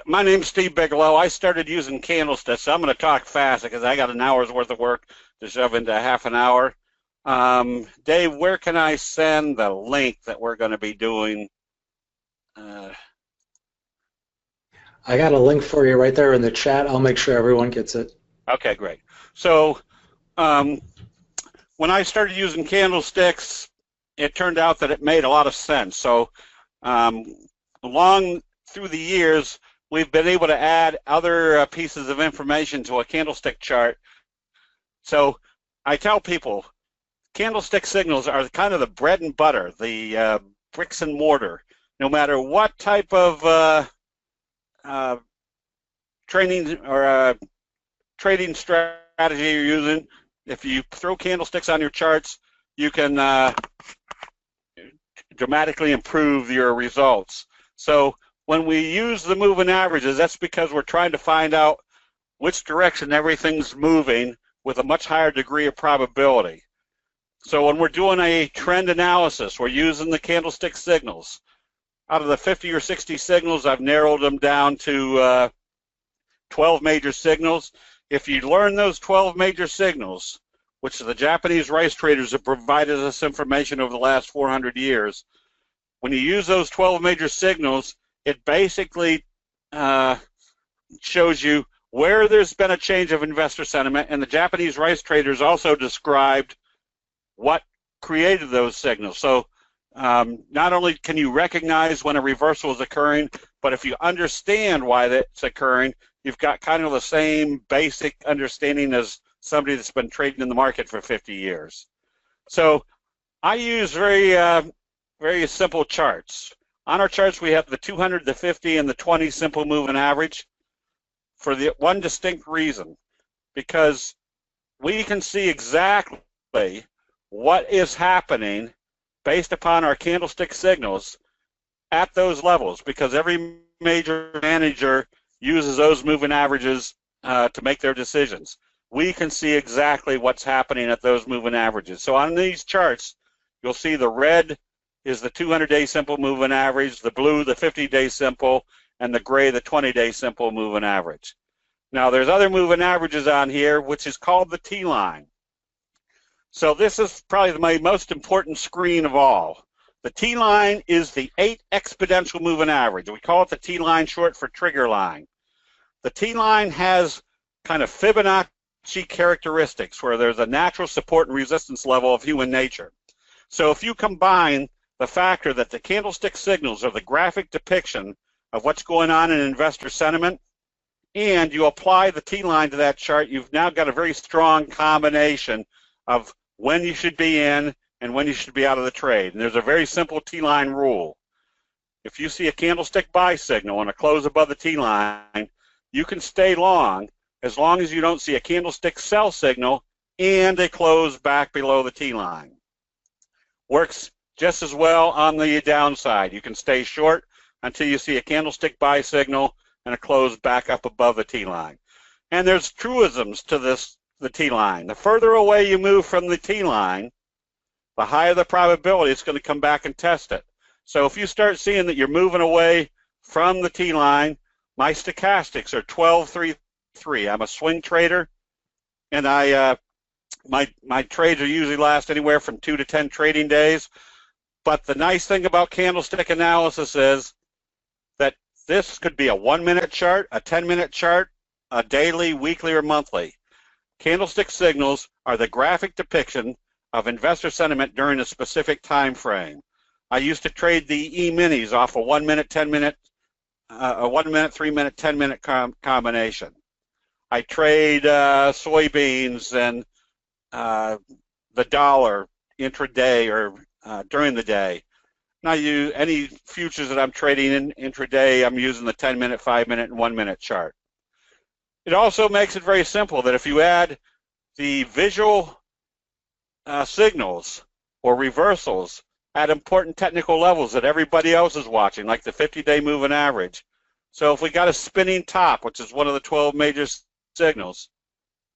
My name's Steve Bigalow. I started using Candlestick, so I'm going to talk fast because I got an hour's worth of work to shove into half an hour. Dave, where can I send the link that we're going to be doing? I got a link for you right there in the chat. I'll make sure everyone gets it. Okay, great. So when I started using candlesticks, it turned out that it made a lot of sense. So along through the years, we've been able to add other pieces of information to a candlestick chart. So I tell people, candlestick signals are kind of the bread and butter, the bricks and mortar. No matter what type of training or trading strategy you're using, if you throw candlesticks on your charts, you can dramatically improve your results. So when we use the moving averages, that's because we're trying to find out which direction everything's moving with a much higher degree of probability. So when we're doing a trend analysis, we're using the candlestick signals. Out of the 50 or 60 signals, I've narrowed them down to 12 major signals. If you learn those 12 major signals, which the Japanese rice traders have provided us information over the last 400 years, when you use those 12 major signals, it basically shows you where there's been a change of investor sentiment, and the Japanese rice traders also described what created those signals. So not only can you recognize when a reversal is occurring, but if you understand why that's occurring, you've got kind of the same basic understanding as somebody that's been trading in the market for 50 years. So I use very simple charts. On our charts, we have the 200, the 50, and the 20 simple moving average for the one distinct reason, because we can see exactly what is happening based upon our candlestick signals at those levels, because every major manager uses those moving averages to make their decisions. We can see exactly what's happening at those moving averages. So on these charts, you'll see the red is the 200-day simple moving average, the blue the 50-day simple, and the gray the 20-day simple moving average. Now there's other moving averages on here, which is called the T-line. So this is probably my most important screen of all. The T-line is the 8 exponential moving average. We call it the T-line short for trigger line. The T-line has kind of Fibonacci characteristics where there's a natural support and resistance level of human nature. So if you combine the factor that the candlestick signals are the graphic depiction of what's going on in investor sentiment, and you apply the T-line to that chart, you've now got a very strong combination of when you should be in and when you should be out of the trade. And there's a very simple T-line rule. If you see a candlestick buy signal and a close above the T-line, you can stay long as you don't see a candlestick sell signal and a close back below the T-line. Works just as well on the downside. You can stay short until you see a candlestick buy signal and a close back up above the T-line. And there's truisms to the T-line. The further away you move from the T-line, the higher the probability it's going to come back and test it. So if you start seeing that you're moving away from the T-line, my stochastics are 12-3-3. I'm a swing trader, and my trades are usually last anywhere from 2 to 10 trading days. But the nice thing about candlestick analysis is that this could be a 1-minute chart, a 10-minute chart, a daily, weekly, or monthly. Candlestick signals are the graphic depiction of investor sentiment during a specific time frame. I used to trade the E-minis off a 1-minute, 10-minute, a 1-minute, 3-minute, 10-minute combination. I trade soybeans and the dollar intraday or during the day. Now, any futures that I'm trading in intraday, I'm using the 10-minute, 5-minute, and 1-minute chart. It also makes it very simple that if you add the visual signals or reversals at important technical levels that everybody else is watching, like the 50-day moving average. So if we got a spinning top, which is one of the 12 major signals,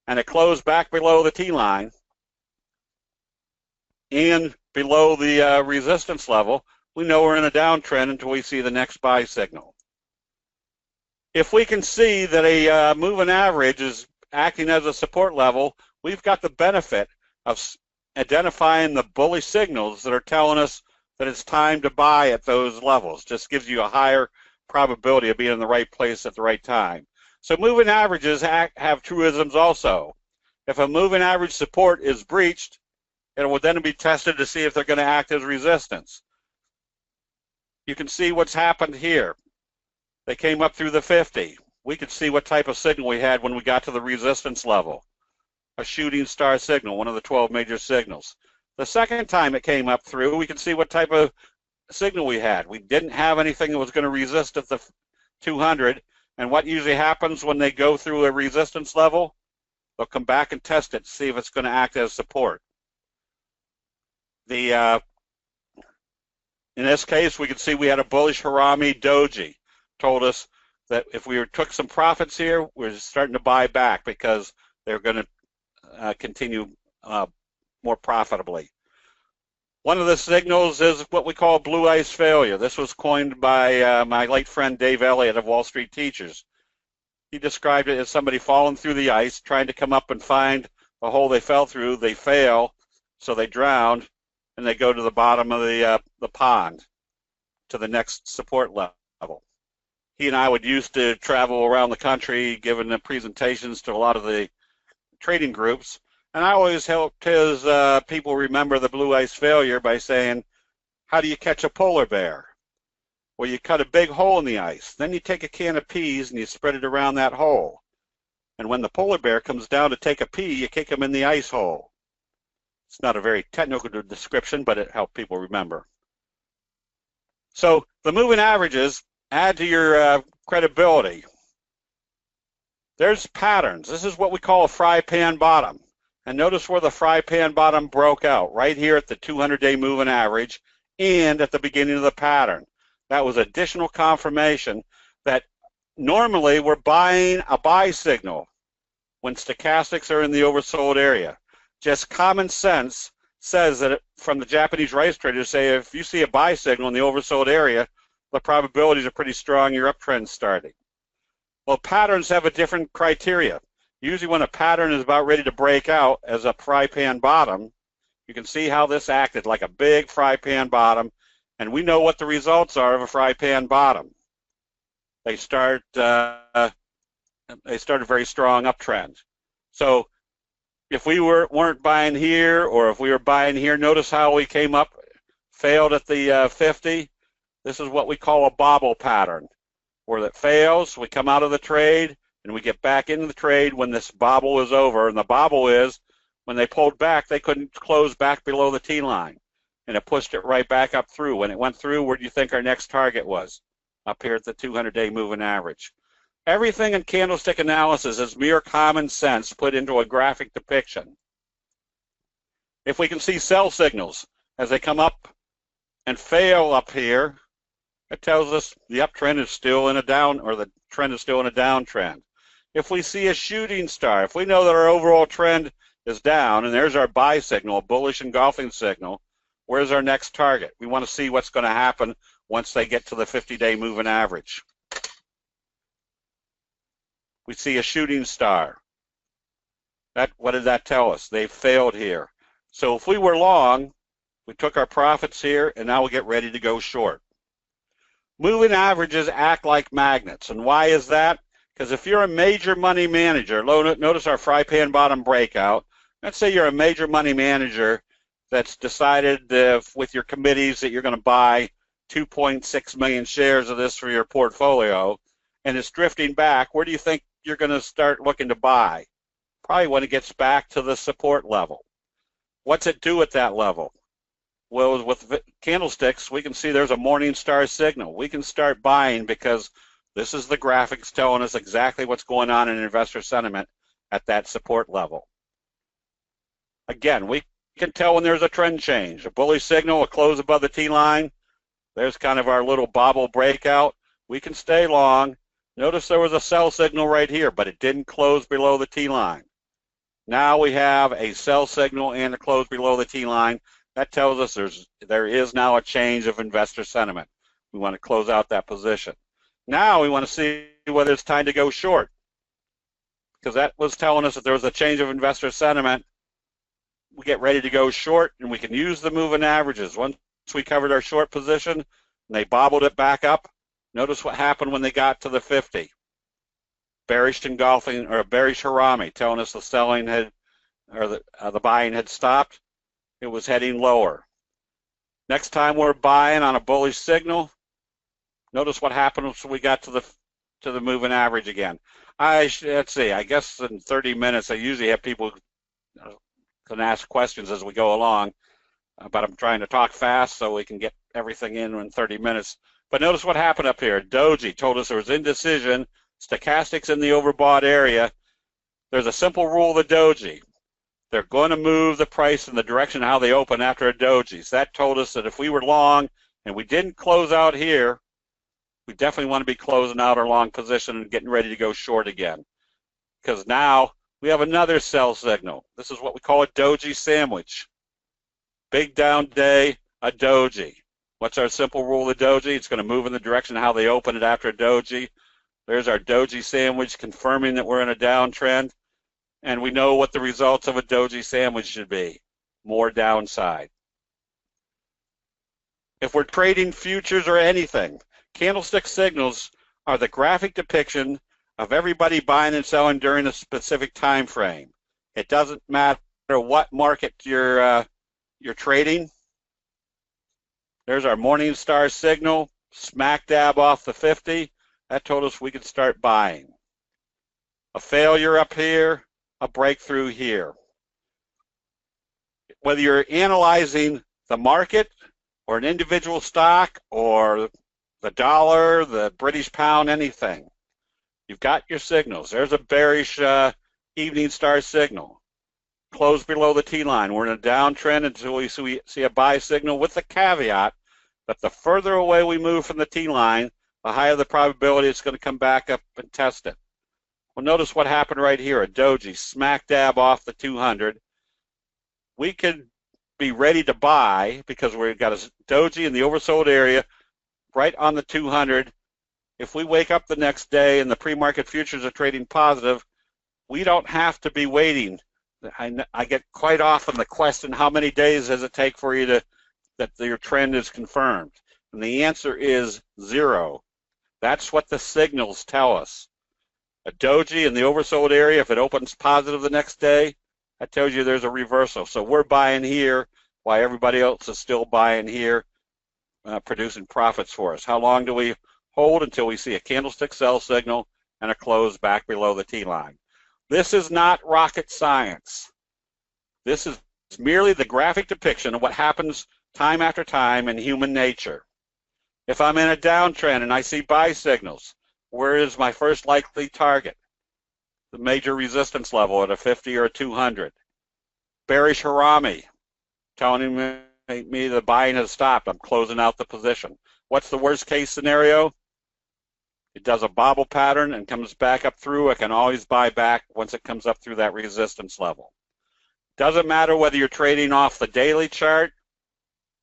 and it closed back below the T-line and below the resistance level, we know we're in a downtrend until we see the next buy signal. If we can see that a moving average is acting as a support level, we've got the benefit of identifying the bullish signals that are telling us that it's time to buy at those levels. Just gives you a higher probability of being in the right place at the right time. So moving averages have truisms also. If a moving average support is breached, it will then be tested to see if they're going to act as resistance. You can see what's happened here. They came up through the 50. We could see what type of signal we had when we got to the resistance level. A shooting star signal, one of the 12 major signals. The second time it came up through, we could see what type of signal we had. We didn't have anything that was going to resist at the 200. And what usually happens when they go through a resistance level? They'll come back and test it to see if it's going to act as support. In this case, we could see we had a bullish Harami doji. Told us that if we took some profits here, we're starting to buy back because they're going to continue more profitably. One of the signals is what we call blue ice failure. This was coined by my late friend Dave Elliott of Wall Street Teachers. He described it as somebody falling through the ice, trying to come up and find the hole they fell through. They fail, so they drown, and they go to the bottom of the pond to the next support level. He and I would used to travel around the country giving the presentations to a lot of the trading groups, and I always helped his people remember the blue ice failure by saying, how do you catch a polar bear? Well, you cut a big hole in the ice. Then you take a can of peas and you spread it around that hole. And when the polar bear comes down to take a pea, you kick him in the ice hole. It's not a very technical description, but it helped people remember. So the moving averages add to your credibility. There's patterns. This is what we call a fry pan bottom. And notice where the fry pan bottom broke out, right here at the 200-day moving average and at the beginning of the pattern. That was additional confirmation that normally we're buying a buy signal when stochastics are in the oversold area. Just common sense says that from the Japanese rice traders say if you see a buy signal in the oversold area, the probabilities are pretty strong your uptrend's starting. Well, patterns have a different criteria. Usually when a pattern is about ready to break out as a fry pan bottom, you can see how this acted like a big fry pan bottom, and we know what the results are of a fry pan bottom. They start a very strong uptrend. So if we weren't buying here, or if we were buying here, notice how we came up, failed at the 50. This is what we call a bobble pattern, where that fails, we come out of the trade, and we get back into the trade when this bobble is over. And the bobble is when they pulled back, they couldn't close back below the T line, and it pushed it right back up through. When it went through, where do you think our next target was? Up here at the 200-day moving average. Everything in candlestick analysis is mere common sense put into a graphic depiction. If we can see sell signals as they come up and fail up here, it tells us the uptrend is still in a down, or the trend is still in a downtrend. If we see a shooting star, if we know that our overall trend is down, and there's our buy signal, a bullish engulfing signal, where's our next target? We want to see what's going to happen once they get to the 50-day moving average. We see a shooting star. What did that tell us? They failed here. So if we were long, we took our profits here, and now we get ready to go short. Moving averages act like magnets. And why is that? Because if you're a major money manager, notice our fry pan bottom breakout. Let's say you're a major money manager that's decided with your committees that you're going to buy 2.6 million shares of this for your portfolio, and it's drifting back. Where do you think you're going to start looking to buy? Probably when it gets back to the support level. What's it do at that level? Well, with candlesticks, we can see there's a morning star signal. We can start buying because this is the graphics telling us exactly what's going on in investor sentiment at that support level. Again, we can tell when there's a trend change. A bullish signal, a close above the T line. There's kind of our little bobble breakout. We can stay long. Notice there was a sell signal right here, but it didn't close below the T line. Now we have a sell signal and a close below the T line. That tells us there is now a change of investor sentiment. We want to close out that position. Now we want to see whether it's time to go short, because that was telling us that there was a change of investor sentiment. We get ready to go short, and we can use the moving averages. Once we covered our short position, and they bobbled it back up, notice what happened when they got to the 50. Bearish engulfing, or a bearish harami, telling us the selling had, or the buying had stopped. It was heading lower. Next time we're buying on a bullish signal, notice what happened when we got to the moving average again. Let's see, I guess in 30 minutes, I usually have people can ask questions as we go along, but I'm trying to talk fast so we can get everything in 30 minutes. But notice what happened up here. Doji told us there was indecision, stochastics in the overbought area. There's a simple rule of the doji. They're going to move the price in the direction of how they open after a doji. So that told us that if we were long and we didn't close out here, we definitely want to be closing out our long position and getting ready to go short again. Because now we have another sell signal. This is what we call a doji sandwich. Big down day, a doji. What's our simple rule of the doji? It's going to move in the direction of how they open it after a doji. There's our doji sandwich confirming that we're in a downtrend. And we know what the results of a doji sandwich should be. More downside. If we're trading futures or anything, candlestick signals are the graphic depiction of everybody buying and selling during a specific time frame. It doesn't matter what market you're trading. There's our morning star signal, smack dab off the 50. That told us we could start buying. A failure up here, a breakthrough here. Whether you're analyzing the market or an individual stock or the dollar, the British pound, anything, you've got your signals. There's a bearish evening star signal. Close below the T-line. We're in a downtrend until we see a buy signal, with the caveat that the further away we move from the T-line, the higher the probability it's going to come back up and test it. Well, notice what happened right here, a doji, smack dab off the 200. We could be ready to buy because we've got a doji in the oversold area right on the 200. If we wake up the next day and the pre-market futures are trading positive, we don't have to be waiting. I get quite often the question, how many days does it take for you that your trend is confirmed? And the answer is 0. That's what the signals tell us. A doji in the oversold area, if it opens positive the next day, that tells you there's a reversal. So we're buying here while everybody else is still buying here, producing profits for us. How long do we hold? Until we see a candlestick sell signal and a close back below the T-line. This is not rocket science. This is merely the graphic depiction of what happens time after time in human nature. If I'm in a downtrend and I see buy signals, where is my first likely target? The major resistance level at a 50 or a 200. Bearish harami, telling me the buying has stopped. I'm closing out the position. What's the worst case scenario? It does a bobble pattern and comes back up through. I can always buy back once it comes up through that resistance level. Doesn't matter whether you're trading off the daily chart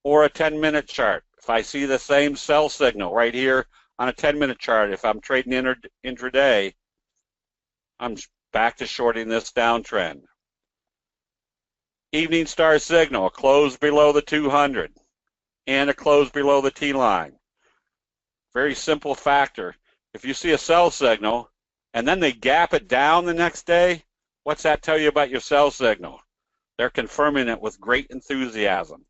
or a 10-minute chart. If I see the same sell signal right here on a 10-minute chart, if I'm trading intraday, I'm back to shorting this downtrend. Evening star signal, a close below the 200 and a close below the T-line. Very simple factor. If you see a sell signal and then they gap it down the next day, what's that tell you about your sell signal? They're confirming it with great enthusiasm.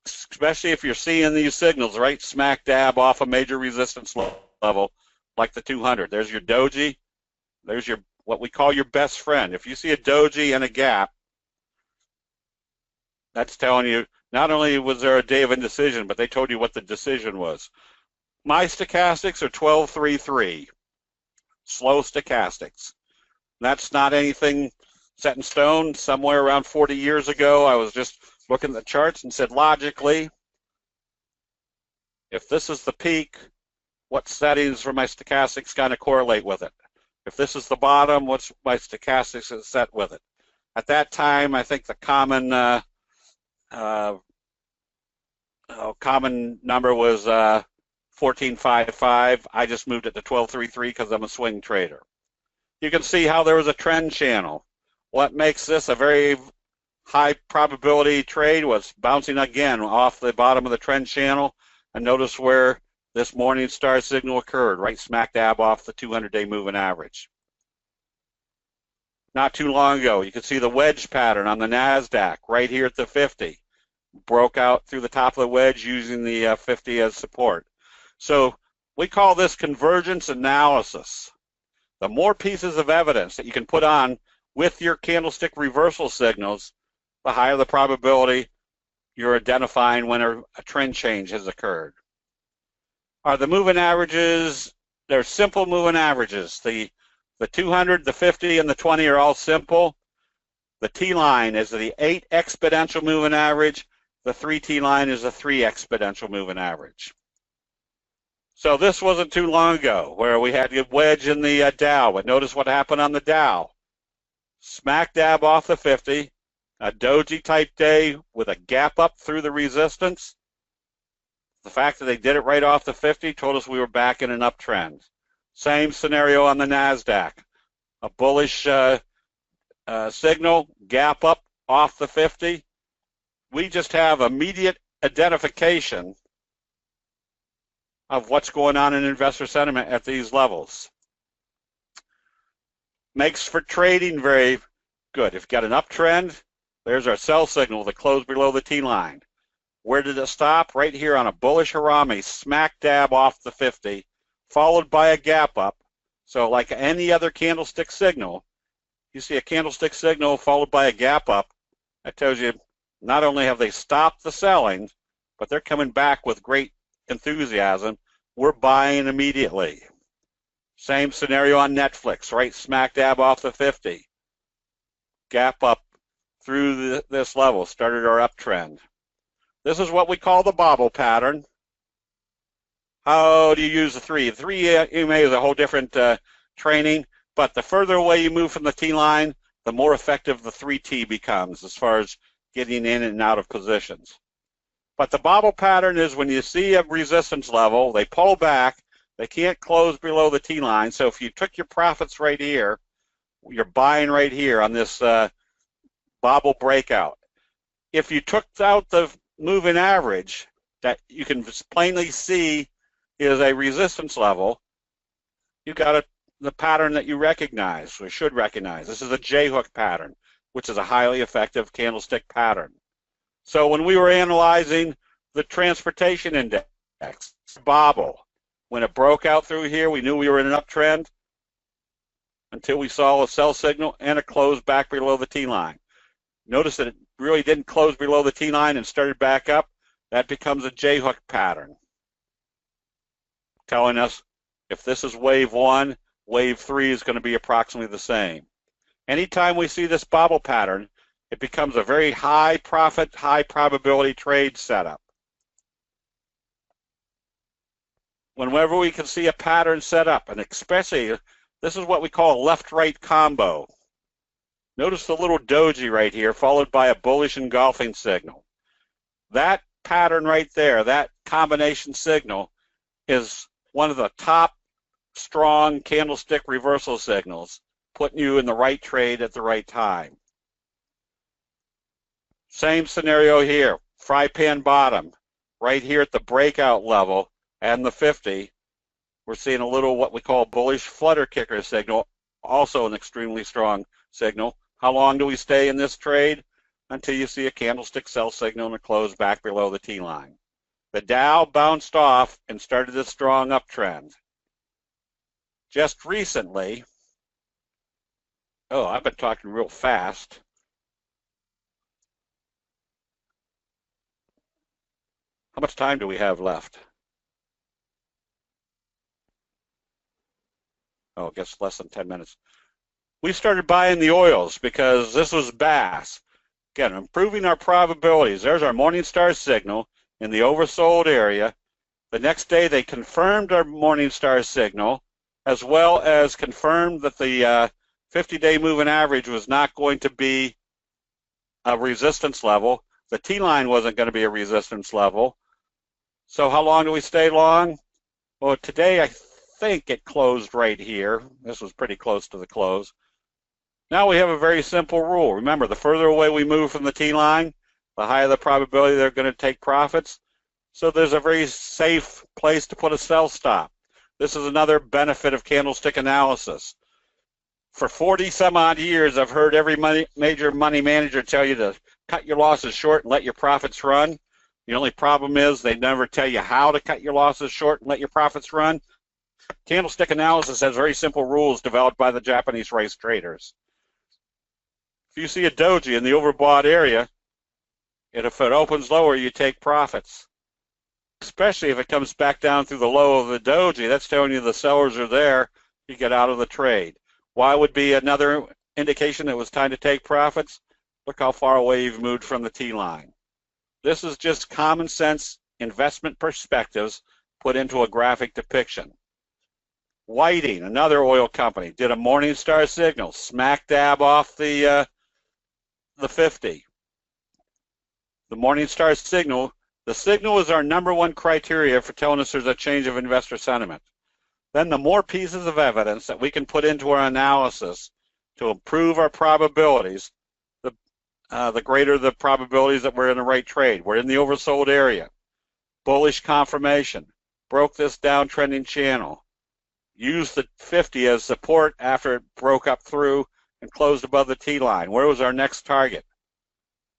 Especially if you're seeing these signals right smack dab off a major resistance level like the 200. There's your doji. There's your what we call your best friend. If you see a doji and a gap, that's telling you not only was there a day of indecision, but they told you what the decision was. My stochastics are 12.33, slow stochastics. That's not anything set in stone. Somewhere around 40 years ago, I was just looking at the charts and said, logically, if this is the peak, what settings for my stochastics kind of correlate with it? If this is the bottom, what's my stochastics is set with it? At that time, I think the common common number was 14.55. I just moved it to 12.33 because I'm a swing trader. You can see how there was a trend channel. What makes this a very high probability trade was bouncing again off the bottom of the trend channel, and notice where this morning star signal occurred, right smack dab off the 200-day moving average. Not too long ago, you can see the wedge pattern on the NASDAQ right here at the 50. Broke out through the top of the wedge using the 50 as support. So we call this convergence analysis. The more pieces of evidence that you can put on with your candlestick reversal signals, the higher the probability you're identifying when a trend change has occurred. Are the moving averages, they're simple moving averages. The 200, the 50, and the 20 are all simple. The T-line is the 8 exponential moving average. The 3T line is a 3 exponential moving average. So this wasn't too long ago where we had a wedge in the Dow, but notice what happened on the Dow. Smack dab off the 50, a doji type day with a gap up through the resistance. The fact that they did it right off the 50 told us we were back in an uptrend. Same scenario on the NASDAQ. A bullish signal, gap up off the 50. We just have immediate identification of what's going on in investor sentiment at these levels. Makes for trading very good. If you've got an uptrend, there's our sell signal, the close below the T-line. Where did it stop? Right here on a bullish harami, smack dab off the 50, followed by a gap up. So like any other candlestick signal, you see a candlestick signal followed by a gap up. That tells you not only have they stopped the selling, but they're coming back with great enthusiasm. We're buying immediately. Same scenario on Netflix, right smack dab off the 50. Gap up through this level, started our uptrend. This is what we call the bobble pattern. How do you use the 3? The 3 EMA is a whole different training, but the further away you move from the T-line, the more effective the 3T becomes as far as getting in and out of positions. But the bobble pattern is when you see a resistance level, they pull back, they can't close below the T-line, so if you took your profits right here, you're buying right here on this bobble breakout. If you took out the moving average that you can plainly see is a resistance level, you got the pattern that you recognize, or should recognize. This is a J-hook pattern, which is a highly effective candlestick pattern. So when we were analyzing the transportation index, bobble, when it broke out through here, we knew we were in an uptrend until we saw a sell signal and a close back below the T-line. Notice that it really didn't close below the T-line and started back up. That becomes a J-hook pattern, telling us if this is wave 1, wave 3 is going to be approximately the same. Anytime we see this bobble pattern, it becomes a very high profit, high probability trade setup. Whenever we can see a pattern set up, and especially this is what we call a left-right combo. Notice the little doji right here, followed by a bullish engulfing signal. That pattern right there, that combination signal, is one of the top strong candlestick reversal signals, putting you in the right trade at the right time. Same scenario here, fry pan bottom, right here at the breakout level and the 50. We're seeing a little what we call bullish flutter kicker signal, also an extremely strong signal. How long do we stay in this trade? Until you see a candlestick sell signal and a close back below the T-line. The Dow bounced off and started a strong uptrend. Just recently, I've been talking real fast. How much time do we have left? I guess less than 10 minutes. We started buying the oils because this was Bass. Again, improving our probabilities. There's our Morningstar signal in the oversold area. The next day they confirmed our Morningstar signal, as well as confirmed that the 50-day moving average was not going to be a resistance level. The T-line wasn't going to be a resistance level. So how long do we stay long? Well, today I think it closed right here. This was pretty close to the close. Now we have a very simple rule. Remember, the further away we move from the T-line, the higher the probability they're going to take profits. So there's a very safe place to put a sell stop. This is another benefit of candlestick analysis. For 40 some odd years, I've heard every major money manager tell you to cut your losses short and let your profits run. The only problem is they never tell you how to cut your losses short and let your profits run. Candlestick analysis has very simple rules developed by the Japanese rice traders. If you see a doji in the overbought area, and if it opens lower, you take profits. Especially if it comes back down through the low of the doji, that's telling you the sellers are there, you get out of the trade. Why would be another indication it was time to take profits? Look how far away you've moved from the T-line. This is just common sense investment perspectives put into a graphic depiction. Whiting, another oil company, did a Morningstar signal, smack dab off the 50. The Morningstar signal, the signal is our #1 criteria for telling us there's a change of investor sentiment. Then the more pieces of evidence that we can put into our analysis to improve our probabilities, the greater the probabilities that we're in the right trade. We're in the oversold area. Bullish confirmation. Broke this downtrending channel. Used the 50 as support after it broke up through and closed above the T-line. Where was our next target?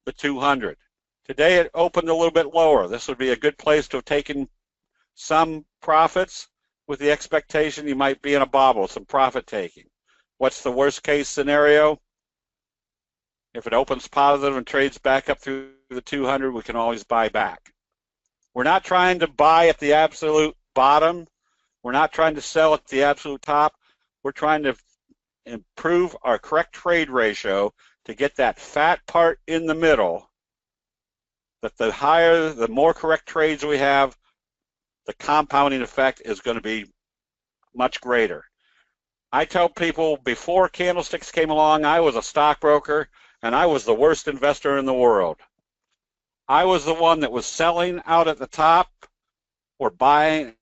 The 200. Today it opened a little bit lower. This would be a good place to have taken some profits with the expectation you might be in a bobble, some profit taking. What's the worst case scenario? If it opens positive and trades back up through the 200, we can always buy back. We're not trying to buy at the absolute bottom. We're not trying to sell at the absolute top. We're trying to improve our correct trade ratio to get that fat part in the middle, that the higher, the more correct trades we have, the compounding effect is going to be much greater. I tell people before candlesticks came along, I was a stockbroker and I was the worst investor in the world. I was the one that was selling out at the top or buying,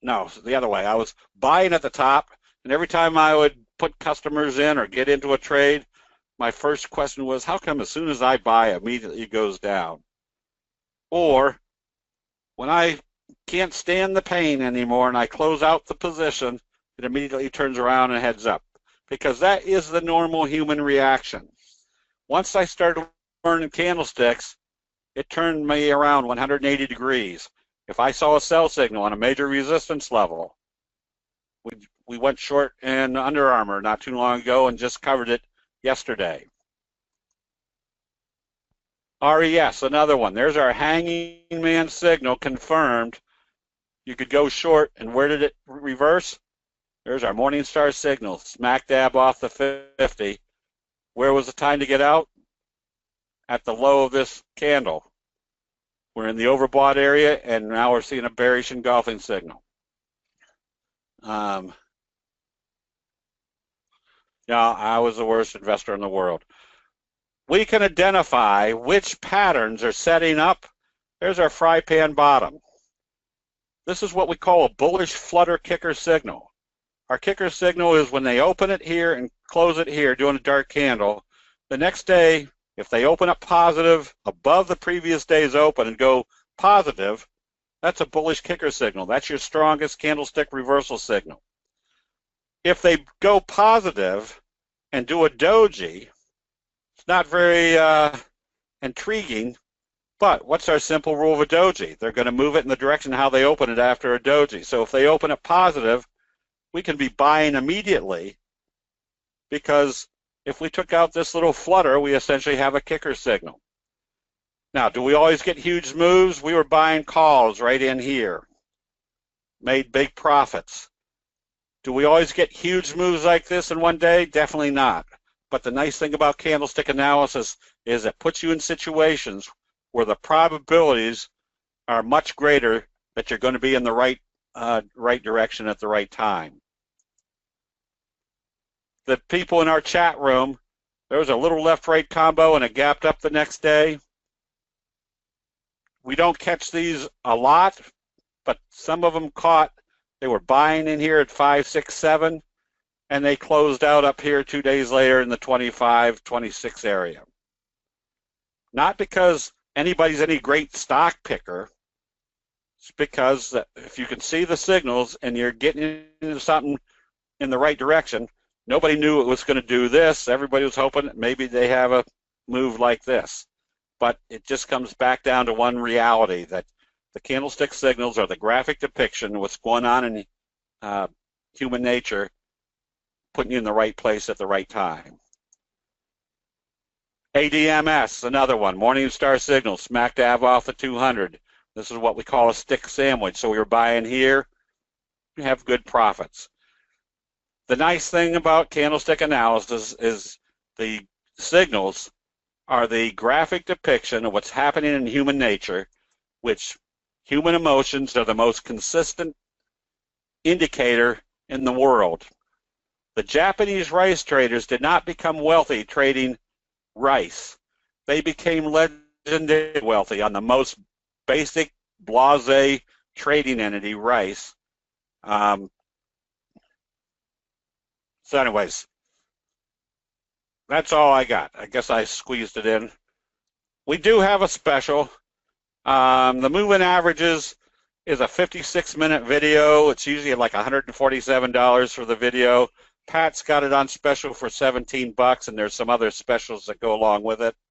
no, the other way. I was buying at the top, and every time I would put customers in or get into a trade, my first question was, how come as soon as I buy, immediately it goes down? Or when I can't stand the pain anymore and I close out the position, it immediately turns around and heads up, because that is the normal human reaction. Once I started learning candlesticks, it turned me around 180 degrees. If I saw a sell signal on a major resistance level, we went short in Under Armour not too long ago and just covered it yesterday. RES, another one. There's our hanging man signal confirmed. You could go short, and where did it reverse? There's our Morningstar signal, smack dab off the 50. Where was the time to get out? At the low of this candle. We're in the overbought area, and now we're seeing a bearish engulfing signal. Yeah, I was the worst investor in the world. We can identify which patterns are setting up. There's our fry pan bottom. This is what we call a bullish flutter kicker signal. Our kicker signal is when they open it here and close it here, doing a dark candle. The next day, if they open up positive above the previous day's open and go positive, that's a bullish kicker signal. That's your strongest candlestick reversal signal. If they go positive and do a doji, it's not very intriguing, but what's our simple rule of a doji? They're going to move it in the direction how they open it after a doji. So if they open it positive, we can be buying immediately, because if we took out this little flutter, we essentially have a kicker signal. Now, do we always get huge moves? We were buying calls right in here, made big profits. Do we always get huge moves like this in one day? Definitely not. But the nice thing about candlestick analysis is it puts you in situations where the probabilities are much greater that you're going to be in the right direction at the right time. The people in our chat room, there was a little left-right combo and it gapped up the next day. We don't catch these a lot, but some of them caught, they were buying in here at 5, 6, 7, and they closed out up here 2 days later in the 25, 26 area. Not because anybody's any great stock picker. It's because if you can see the signals and you're getting into something in the right direction, nobody knew it was going to do this. Everybody was hoping that maybe they have a move like this. But it just comes back down to one reality, that the candlestick signals are the graphic depiction of what's going on in human nature, putting you in the right place at the right time. ADMS, another one, Morningstar signal, smack dab off the 200. This is what we call a stick sandwich. So we were buying here, you have good profits. The nice thing about candlestick analysis is the signals are the graphic depiction of what's happening in human nature, which human emotions are the most consistent indicator in the world. The Japanese rice traders did not become wealthy trading rice. They became legendary wealthy on the most basic blasé trading entity, rice. So anyways, that's all I got. I guess I squeezed it in. We do have a special. The moving averages is a 56-minute video. It's usually like $147 for the video. Pat's got it on special for $17, and there's some other specials that go along with it.